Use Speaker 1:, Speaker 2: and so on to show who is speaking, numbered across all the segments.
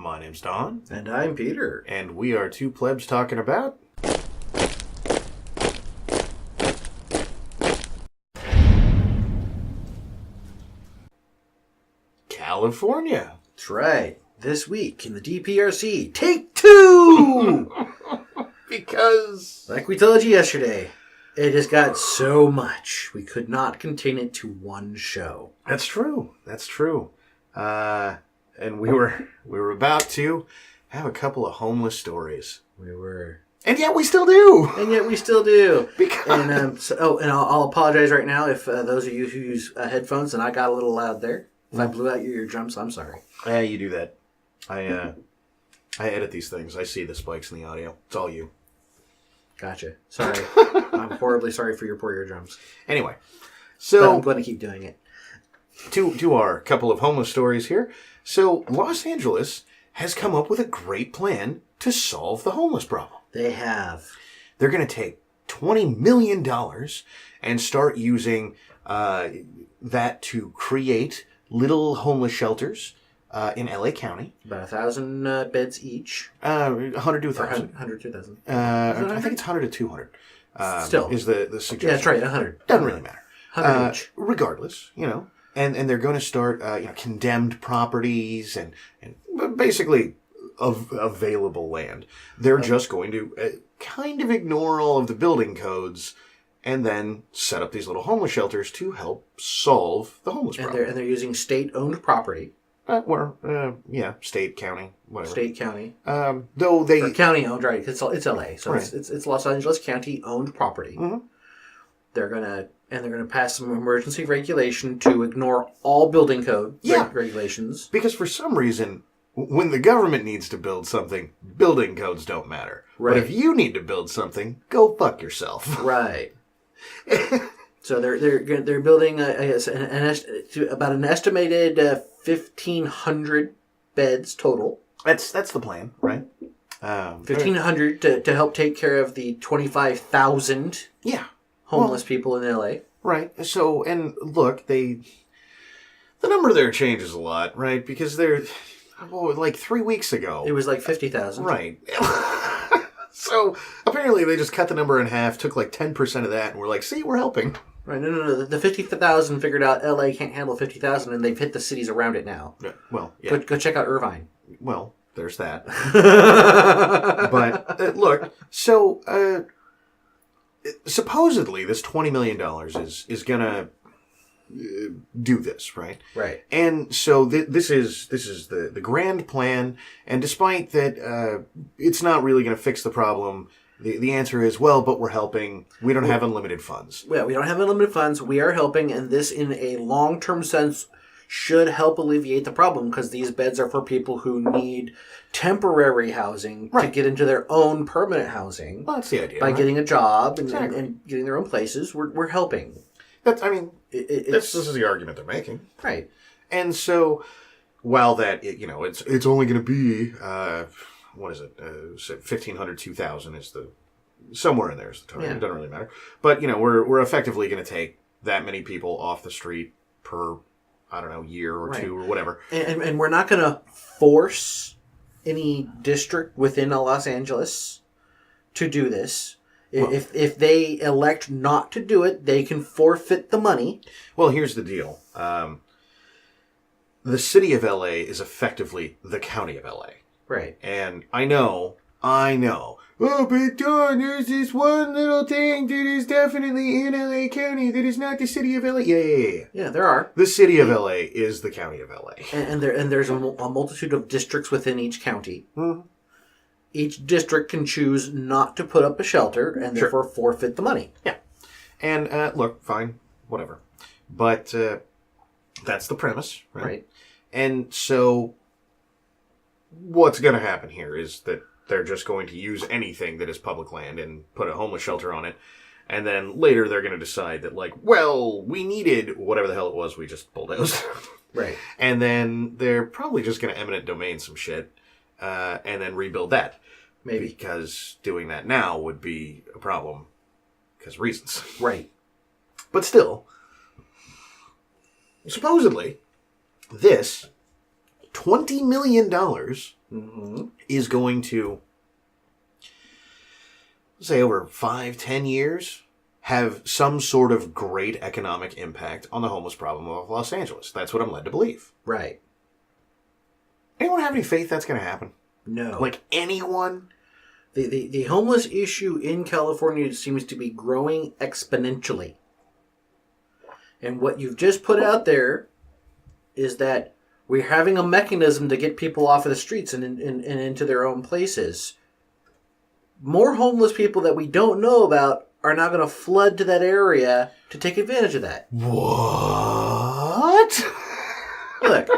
Speaker 1: My name's Don.
Speaker 2: And I'm Peter.
Speaker 1: And we are two plebs talking about... California.
Speaker 2: That's right. This week in the DPRC, take 2!
Speaker 1: Because...
Speaker 2: like we told you yesterday, it has got so much. We could not contain it to one show.
Speaker 1: That's true. And we were about to have a couple of homeless stories.
Speaker 2: We were.
Speaker 1: And yet we still do.
Speaker 2: Because... And I'll apologize right now if those of you who use headphones, and I got a little loud there. If I blew out your eardrums, I'm sorry.
Speaker 1: Yeah, you do that. I edit these things. I see the spikes in the audio. It's all you.
Speaker 2: Gotcha. Sorry. I'm horribly sorry for your poor eardrums.
Speaker 1: Anyway, so...
Speaker 2: but I'm going to keep doing it.
Speaker 1: To our couple of homeless stories here. So, Los Angeles has come up with a great plan to solve the homeless problem.
Speaker 2: They have.
Speaker 1: They're going to take $20 million and start using that to create little homeless shelters in LA County.
Speaker 2: About 1,000 beds each.
Speaker 1: 100 to 1,000.
Speaker 2: 100 to 1,000.
Speaker 1: I think it's 100 to 200.
Speaker 2: Still.
Speaker 1: Is the suggestion.
Speaker 2: Yeah, that's right, 100.
Speaker 1: Doesn't really matter.
Speaker 2: 100 each.
Speaker 1: Regardless, And they're going to start, condemned properties and basically available land. They're just going to kind of ignore all of the building codes and then set up these little homeless shelters to help solve the homeless problem.
Speaker 2: And they're using state-owned property.
Speaker 1: State, county, whatever.
Speaker 2: State, county.
Speaker 1: Though they...
Speaker 2: Or county-owned, right, because it's LA. So
Speaker 1: right.
Speaker 2: it's Los Angeles County-owned property.
Speaker 1: Mm-hmm.
Speaker 2: They're going to pass some emergency regulation to ignore all building code regulations.
Speaker 1: Because for some reason, when the government needs to build something, building codes don't matter.
Speaker 2: Right.
Speaker 1: But if you need to build something, go fuck yourself.
Speaker 2: Right. So they're building about an estimated 1,500 beds total.
Speaker 1: That's the plan, right?
Speaker 2: 1,500 to help take care of the 25,000 homeless people in LA.
Speaker 1: Right. So, and look, the number there changes a lot, right? Because they're, like 3 weeks ago.
Speaker 2: It was like 50,000.
Speaker 1: Right. So, apparently they just cut the number in half, took like 10% of that, and we're like, see, we're helping.
Speaker 2: Right. No. The 50,000 figured out LA can't handle 50,000, and they've hit the cities around it now.
Speaker 1: Yeah, well, yeah.
Speaker 2: Go check out Irvine.
Speaker 1: Well, there's that. But, look, so, supposedly this $20 million is going to do this, right?
Speaker 2: Right.
Speaker 1: And so this is the grand plan, and despite that it's not really going to fix the problem, the answer is, well, but we're helping. We don't have unlimited funds.
Speaker 2: Well, we don't have unlimited funds. We are helping, and this, in a long-term sense, should help alleviate the problem, because these beds are for people who need temporary housing to get into their own permanent housing.
Speaker 1: Well, that's the idea.
Speaker 2: By getting a job and getting their own places. We're helping.
Speaker 1: This is the argument they're making.
Speaker 2: Right.
Speaker 1: And so, while that, it's only going to be, what is it, 1,500, 2,000 is somewhere in there is the target.
Speaker 2: Yeah.
Speaker 1: It doesn't really matter. But, we're effectively going to take that many people off the street per, I don't know, year or two or whatever.
Speaker 2: And we're not going to force any district within Los Angeles to do this. Well, if they elect not to do it, they can forfeit the money.
Speaker 1: Well, here's the deal. The city of LA is effectively the county of LA.
Speaker 2: Right.
Speaker 1: And I know. Oh, but Don, there's this one little thing that is definitely in LA County that is not the city of LA. Yeah.
Speaker 2: Yeah, there are.
Speaker 1: The city of LA is the county of LA.
Speaker 2: And there's a multitude of districts within each county.
Speaker 1: Mm-hmm.
Speaker 2: Each district can choose not to put up a shelter and therefore forfeit the money.
Speaker 1: Yeah. And look, fine, whatever. But that's the premise, right? And so what's going to happen here is that they're just going to use anything that is public land and put a homeless shelter on it. And then later they're going to decide that, like, well, we needed whatever the hell it was we just bulldozed.
Speaker 2: Right.
Speaker 1: And then they're probably just going to eminent domain some shit and then rebuild that.
Speaker 2: Maybe.
Speaker 1: Because doing that now would be a problem because reasons.
Speaker 2: Right.
Speaker 1: But still, supposedly, this $20 million is going to, say, over 5-10 years, have some sort of great economic impact on the homeless problem of Los Angeles. That's what I'm led to believe.
Speaker 2: Right.
Speaker 1: Anyone have any faith that's going to happen?
Speaker 2: No.
Speaker 1: Like, anyone?
Speaker 2: The homeless issue in California seems to be growing exponentially. And what you've just put out there is that we're having a mechanism to get people off of the streets and into their own places. More homeless people that we don't know about are now going to flood to that area to take advantage of that.
Speaker 1: What?
Speaker 2: Look.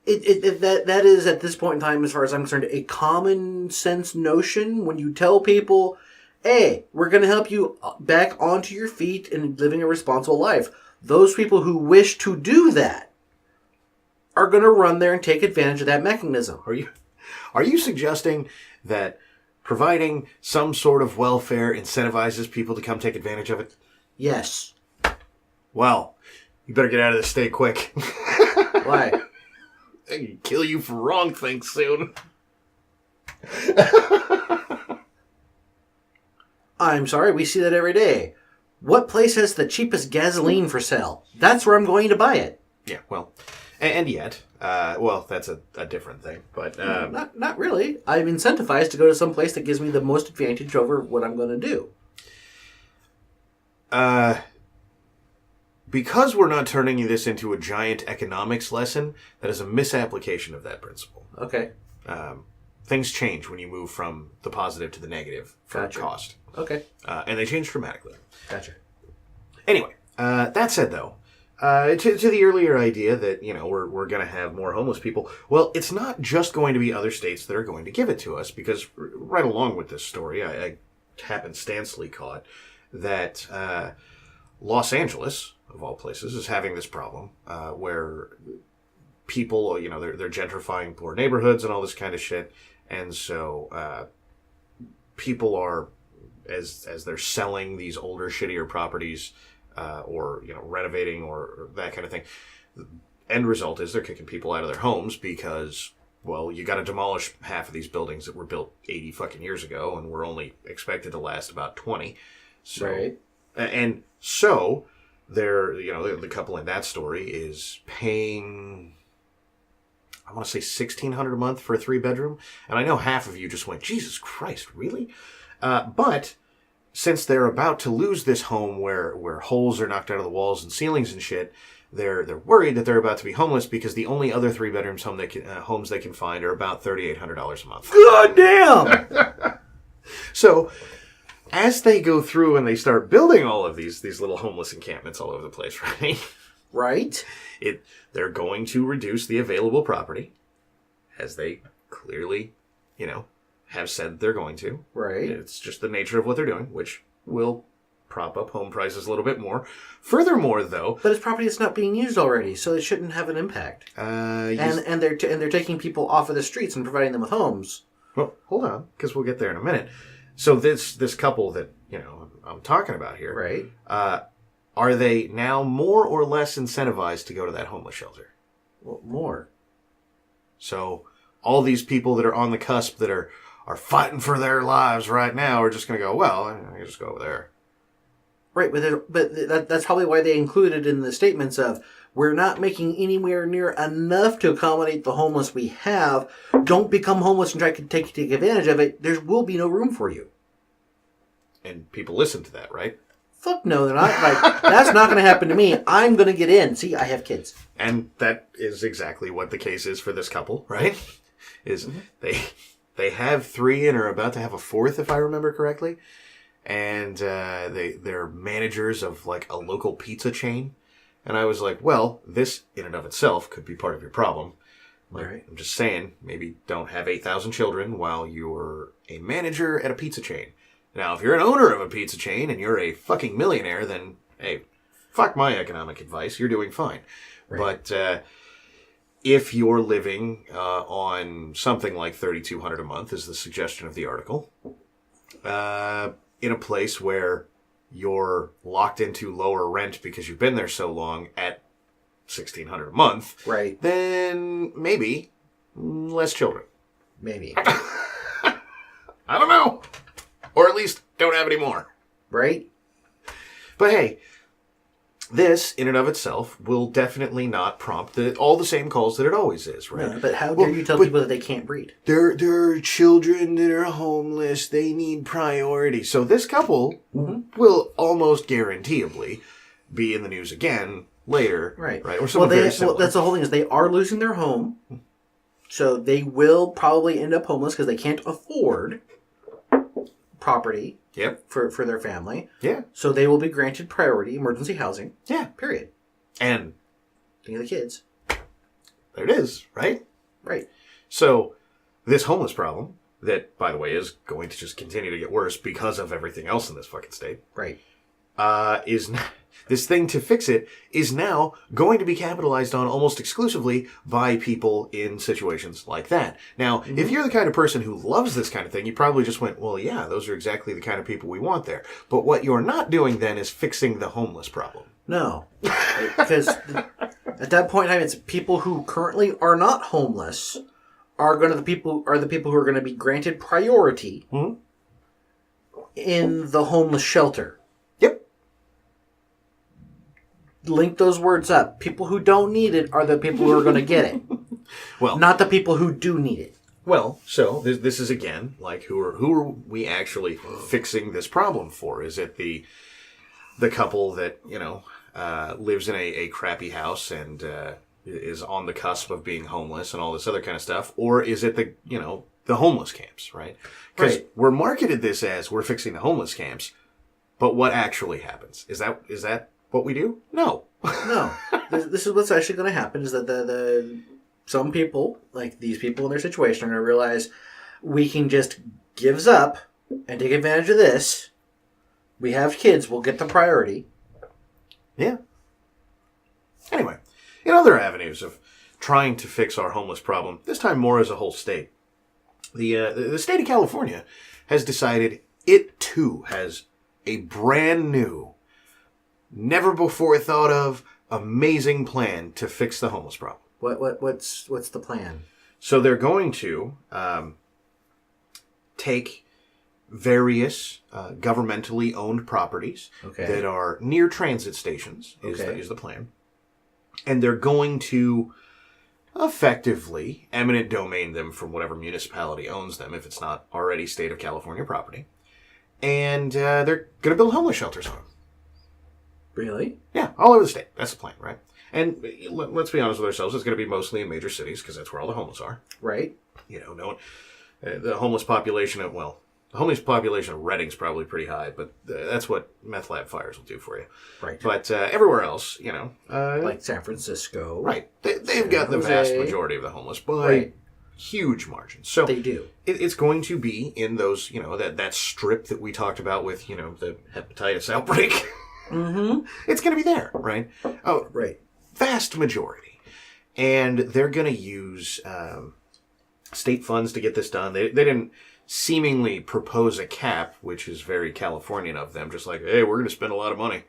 Speaker 2: That is, at this point in time, as far as I'm concerned, a common sense notion when you tell people, hey, we're going to help you back onto your feet and living a responsible life. Those people who wish to do that are going to run there and take advantage of that mechanism.
Speaker 1: Are you suggesting that providing some sort of welfare incentivizes people to come take advantage of it?
Speaker 2: Yes.
Speaker 1: Well, you better get out of this state quick.
Speaker 2: Why?
Speaker 1: I can kill you for wrong things soon.
Speaker 2: I'm sorry, we see that every day. What place has the cheapest gasoline for sale? That's where I'm going to buy it.
Speaker 1: Yeah, well, and yet, well, that's a different thing, but...
Speaker 2: Not really. I'm incentivized to go to some place that gives me the most advantage over what I'm going to do.
Speaker 1: Because we're not turning this into a giant economics lesson, that is a misapplication of that principle.
Speaker 2: Okay.
Speaker 1: Things change when you move from the positive to the negative for
Speaker 2: Gotcha.
Speaker 1: cost.
Speaker 2: Okay.
Speaker 1: And they change dramatically.
Speaker 2: Gotcha.
Speaker 1: Anyway, that said, though, to the earlier idea that, we're going to have more homeless people, well, it's not just going to be other states that are going to give it to us, because right along with this story, I happenstancely caught that Los Angeles, of all places, is having this problem where people, they're gentrifying poor neighborhoods and all this kind of shit, and so people are, as they're selling these older, shittier properties, or renovating or that kind of thing, the end result is they're kicking people out of their homes because, well, you got to demolish half of these buildings that were built 80 fucking years ago and were only expected to last about 20. So,
Speaker 2: right.
Speaker 1: And so they're, the couple in that story is paying, I want to say $1,600 a month for a 3-bedroom. And I know half of you just went, Jesus Christ, really? But since they're about to lose this home where holes are knocked out of the walls and ceilings and shit, they're worried that they're about to be homeless because the only other 3-bedrooms homes they can find are about $3,800 a month.
Speaker 2: God damn!
Speaker 1: So, as they go through and they start building all of these little homeless encampments all over the place, right?
Speaker 2: Right.
Speaker 1: They're going to reduce the available property, as they clearly, have said they're going to.
Speaker 2: Right.
Speaker 1: It's just the nature of what they're doing, which will prop up home prices a little bit more. Furthermore, though,
Speaker 2: but it's property that's not being used already, so it shouldn't have an impact. And they're taking people off of the streets and providing them with homes.
Speaker 1: Well, hold on, because we'll get there in a minute. So this couple that I'm talking about here,
Speaker 2: right?
Speaker 1: Are they now more or less incentivized to go to that homeless shelter?
Speaker 2: Well, more.
Speaker 1: So all these people that are on the cusp that are fighting for their lives right now are just going to go, well, I just go over there.
Speaker 2: Right, but that's probably why they included in the statements of, we're not making anywhere near enough to accommodate the homeless we have. Don't become homeless and try to take advantage of it. There will be no room for you.
Speaker 1: And people listen to that, right?
Speaker 2: Fuck no, they're not. Like, that's not going to happen to me. I'm going to get in. See, I have kids.
Speaker 1: And that is exactly what the case is for this couple, right? Is they have 3 and are about to have a 4th, if I remember correctly. And they're managers of like a local pizza chain. And I was like, well, this in and of itself could be part of your problem. Like, right. I'm just saying, maybe don't have 8,000 children while you're a manager at a pizza chain. Now, if you're an owner of a pizza chain and you're a fucking millionaire, then, hey, fuck my economic advice. You're doing fine. Right. But if you're living on something like $3,200 a month, is the suggestion of the article, in a place where you're locked into lower rent because you've been there so long at $1,600 a month,
Speaker 2: right?
Speaker 1: Then maybe Less children.
Speaker 2: Maybe.
Speaker 1: I don't know. Or at least don't have any more.
Speaker 2: Right?
Speaker 1: But hey, this, in and of itself, will definitely not prompt all the same calls that it always is, right?
Speaker 2: No, but how dare you tell people that they can't breed?
Speaker 1: There are children that are homeless. They need priority. So this couple will almost guaranteeably be in the news again later.
Speaker 2: Right.
Speaker 1: Or something very similar.
Speaker 2: Well, that's the whole thing, is they are losing their home. So they will probably end up homeless because they can't afford property.
Speaker 1: Yep.
Speaker 2: For their family.
Speaker 1: Yeah.
Speaker 2: So they will be granted priority emergency housing.
Speaker 1: Yeah.
Speaker 2: Period.
Speaker 1: And
Speaker 2: think of the kids.
Speaker 1: There it is, right?
Speaker 2: Right.
Speaker 1: So this homeless problem, that, by the way, is going to just continue to get worse because of everything else in this fucking state.
Speaker 2: Right.
Speaker 1: This thing to fix it is now going to be capitalized on almost exclusively by people in situations like that. Now, if you're the kind of person who loves this kind of thing, you probably just went, well, yeah, those are exactly the kind of people we want there. But what you're not doing then is fixing the homeless problem.
Speaker 2: No. Because at that point in time, it's people who currently are not homeless are the people who are going to be granted priority in the homeless shelter.
Speaker 1: Yep.
Speaker 2: Link those words up. People who don't need it are the people who are going to get it.
Speaker 1: Well,
Speaker 2: not the people who do need it.
Speaker 1: Well, so this is again like who are we actually fixing this problem for? Is it the couple that lives in a crappy house and is on the cusp of being homeless and all this other kind of stuff, or is it the homeless camps, right? Because we're marketed this as we're fixing the homeless camps, but what actually happens? Is that what we do? No.
Speaker 2: No. This is what's actually going to happen, is that some people, like these people in their situation, are going to realize we can just give up and take advantage of this. We have kids. We'll get the priority.
Speaker 1: Yeah. Anyway, in other avenues of trying to fix our homeless problem, this time more as a whole state, the state of California has decided it too has a brand new, never before thought of, amazing plan to fix the homeless problem.
Speaker 2: What's the plan?
Speaker 1: So they're going to take various governmentally owned properties that are near transit stations, is the plan. And they're going to effectively eminent domain them from whatever municipality owns them, if it's not already state of California property. And they're going to build homeless shelters on them.
Speaker 2: Really?
Speaker 1: Yeah, all over the state. That's the plan, right? And let's be honest with ourselves, it's going to be mostly in major cities because that's where all the homeless are. Right. The homeless population of Redding's probably pretty high, but that's what meth lab fires will do for you. Right. But everywhere else,
Speaker 2: like San Francisco.
Speaker 1: Right. They've got the vast majority of the homeless by huge margins. So
Speaker 2: they do.
Speaker 1: It's going to be in those, that strip that we talked about with, the hepatitis outbreak. Mm-hmm. It's going to be there, right? Oh, right. Vast majority. And they're going to use state funds to get this done. They didn't seemingly propose a cap, which is very Californian of them, just like, hey, we're going to spend a lot of money.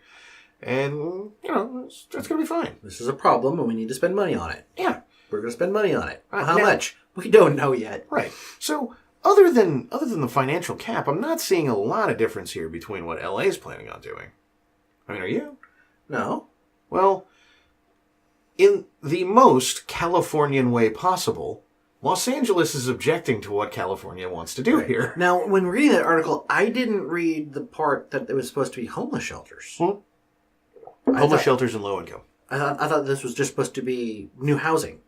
Speaker 1: And, it's going to be fine.
Speaker 2: This is a problem, and we need to spend money on it.
Speaker 1: Yeah.
Speaker 2: We're going to spend money on it. How much? We don't know yet.
Speaker 1: Right. So, other than the financial cap, I'm not seeing a lot of difference here between what LA is planning on doing. I mean, are you?
Speaker 2: No.
Speaker 1: Well, in the most Californian way possible, Los Angeles is objecting to what California wants to do here.
Speaker 2: Now, when reading that article, I didn't read the part that it was supposed to be homeless shelters.
Speaker 1: Homeless shelters and low income.
Speaker 2: I thought this was just supposed to be new housing.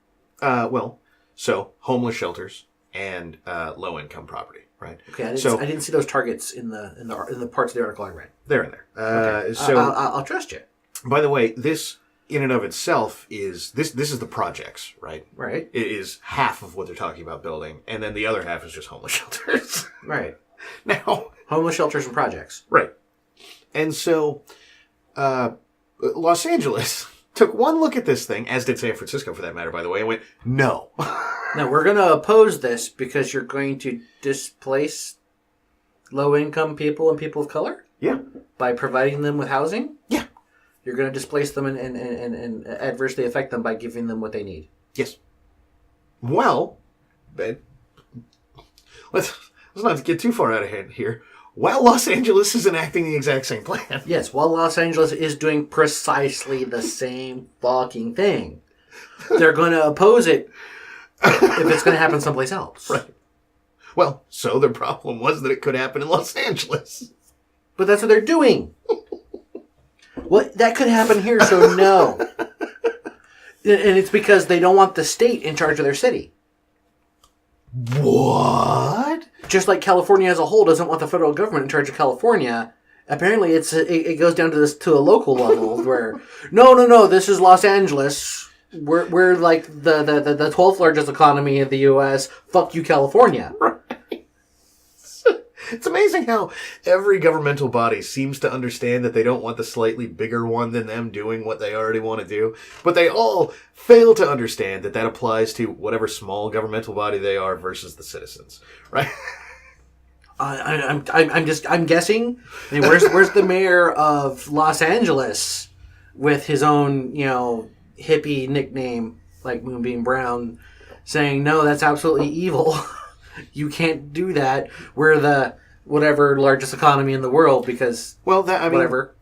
Speaker 1: So homeless shelters and low income property, right?
Speaker 2: Okay, I didn't see those targets in the parts of the article I read.
Speaker 1: They're in there.
Speaker 2: Okay. So I'll trust you.
Speaker 1: By the way, this in and of itself is this is the projects, right?
Speaker 2: Right.
Speaker 1: It is half of what they're talking about building, and then the other half is just homeless shelters.
Speaker 2: Right.
Speaker 1: Now,
Speaker 2: homeless shelters and projects.
Speaker 1: Right. And so Los Angeles took one look at this thing, as did San Francisco for that matter, by the way, and went, no.
Speaker 2: Now, we're going to oppose this because you're going to displace low-income people and people of color?
Speaker 1: Yeah.
Speaker 2: By providing them with housing?
Speaker 1: Yeah.
Speaker 2: You're going to displace them and adversely affect them by giving them what they need?
Speaker 1: Yes. Well, let's not get too far out of hand here. While Los Angeles is enacting the exact same plan.
Speaker 2: Yes, while Los Angeles is doing precisely the same fucking thing. They're going to oppose it if it's going to happen someplace else.
Speaker 1: Right. Well, so the problem was that it could happen in Los Angeles.
Speaker 2: But that's what they're doing. Well, that could happen here, so no. And it's because they don't want the state in charge of their city.
Speaker 1: What?
Speaker 2: Just like California as a whole doesn't want the federal government in charge of California. Apparently, it goes down to a local level where no, this is Los Angeles. We're like the 12th largest economy of the U.S. Fuck you, California.
Speaker 1: Right. It's amazing how every governmental body seems to understand that they don't want the slightly bigger one than them doing what they already want to do, but they all fail to understand that applies to whatever small governmental body they are versus the citizens, right?
Speaker 2: I'm guessing. I mean, where's the mayor of Los Angeles with his own hippie nickname like Moonbeam Brown, saying no, that's absolutely evil. You can't do that. We're the whatever largest economy in the world because whatever.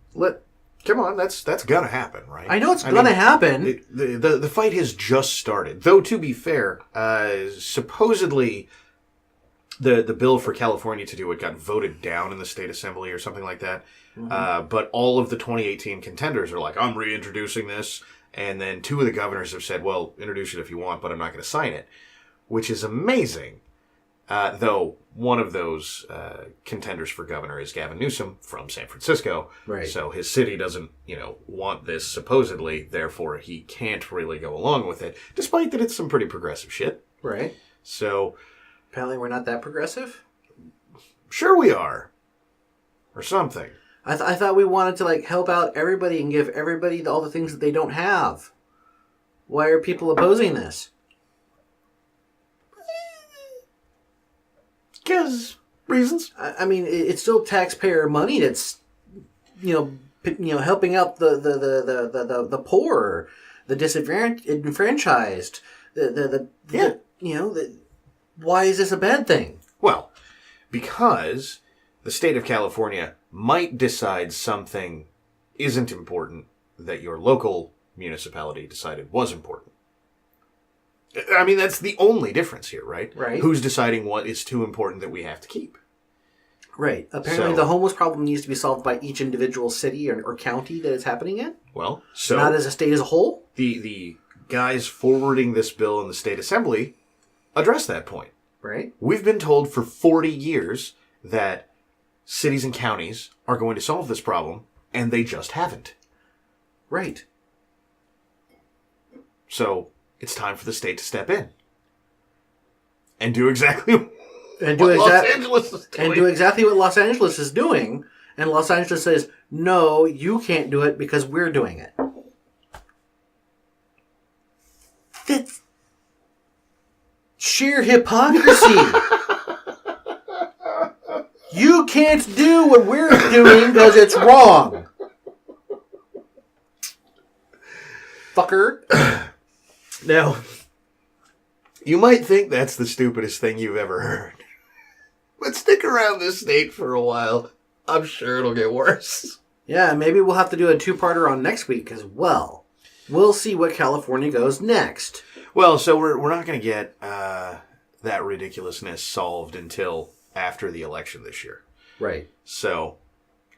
Speaker 1: Come on, that's gonna happen, right?
Speaker 2: I know it's gonna happen.
Speaker 1: The fight has just started. Though to be fair, supposedly the bill for California to do it got voted down in the state assembly or something like that. Mm-hmm. But all of the 2018 contenders are like, I'm reintroducing this, and then two of the governors have said, well, introduce it if you want, but I'm not going to sign it, which is amazing. Though one of those contenders for governor is Gavin Newsom from San Francisco.
Speaker 2: Right.
Speaker 1: So his city doesn't, want this supposedly, therefore he can't really go along with it, despite that it's some pretty progressive shit.
Speaker 2: Right.
Speaker 1: So
Speaker 2: apparently we're not that progressive?
Speaker 1: Sure we are. Or something.
Speaker 2: I thought we wanted to help out everybody and give everybody all the things that they don't have. Why are people opposing this?
Speaker 1: Because reasons.
Speaker 2: I mean, it's still taxpayer money that's, helping out the poor, the disenfranchised, why is this a bad thing?
Speaker 1: Well, because the state of California might decide something isn't important that your local municipality decided was important. I mean, that's the only difference here, right?
Speaker 2: Right.
Speaker 1: Who's deciding what is too important that we have to keep?
Speaker 2: Right. Apparently the homeless problem needs to be solved by each individual city or county that it's happening in.
Speaker 1: Well, so
Speaker 2: not as a state as a whole?
Speaker 1: The guys forwarding this bill in the state assembly address that point.
Speaker 2: Right.
Speaker 1: We've been told for 40 years that cities and counties are going to solve this problem, and they just haven't.
Speaker 2: Right.
Speaker 1: So it's time for the state to step in and do exactly what Los Angeles is doing.
Speaker 2: And do exactly what Los Angeles is doing. And Los Angeles says, no, you can't do it because we're doing it. That's sheer hypocrisy. You can't do what we're doing because it's wrong. Fucker.
Speaker 1: Now, you might think that's the stupidest thing you've ever heard. But stick around this state for a while. I'm sure it'll get worse.
Speaker 2: Yeah, maybe we'll have to do a two-parter on next week as well. We'll see what California goes next.
Speaker 1: Well, so we're not going to get that ridiculousness solved until after the election this year.
Speaker 2: Right.
Speaker 1: So,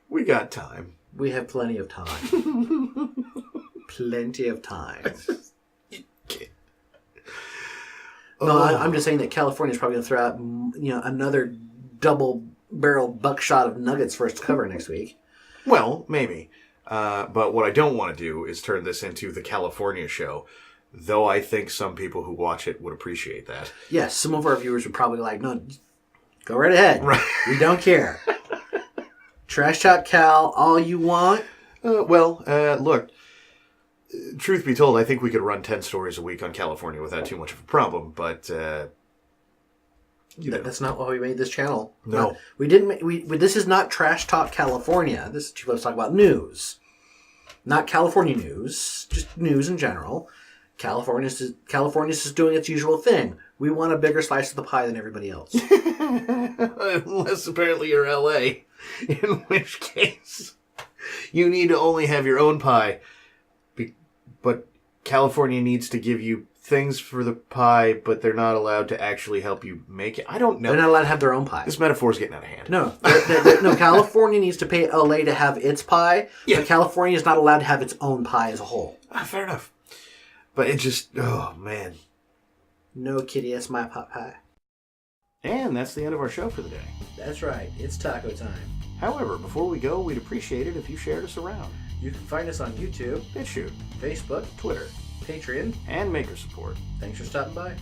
Speaker 1: we got time.
Speaker 2: We have plenty of time. Plenty of time. No, I'm just saying that California's probably going to throw out, another double-barrel buckshot of nuggets for us to cover next week.
Speaker 1: Well, maybe. But what I don't want to do is turn this into the California show, though I think some people who watch it would appreciate that.
Speaker 2: Yes, some of our viewers would probably like, no, go right ahead.
Speaker 1: Right.
Speaker 2: We don't care. Trash Talk Cal, all you want.
Speaker 1: Look, truth be told, I think we could run 10 stories a week on California without too much of a problem, but,
Speaker 2: That's not why we made this channel.
Speaker 1: No.
Speaker 2: We didn't. This is not Trash Talk California. This is Two Plebs Talk about news. Not California news, just news in general. California's just doing its usual thing. We want a bigger slice of the pie than everybody else.
Speaker 1: Unless apparently you're LA, in which case you need to only have your own pie. But California needs to give you things for the pie, but they're not allowed to actually help you make it. I don't know.
Speaker 2: They're not allowed to have their own pie.
Speaker 1: This metaphor is getting out of hand.
Speaker 2: No. No, California needs to pay LA to have its pie, but California is not allowed to have its own pie as a whole.
Speaker 1: Fair enough. But it just, oh man.
Speaker 2: No, kitty, that's my pot pie.
Speaker 1: And that's the end of our show for the day.
Speaker 2: That's right, it's taco time.
Speaker 1: However, before we go, we'd appreciate it if you shared us around.
Speaker 2: You can find us on YouTube,
Speaker 1: BitChute,
Speaker 2: Facebook,
Speaker 1: Twitter,
Speaker 2: Patreon,
Speaker 1: and Maker Support.
Speaker 2: Thanks for stopping by.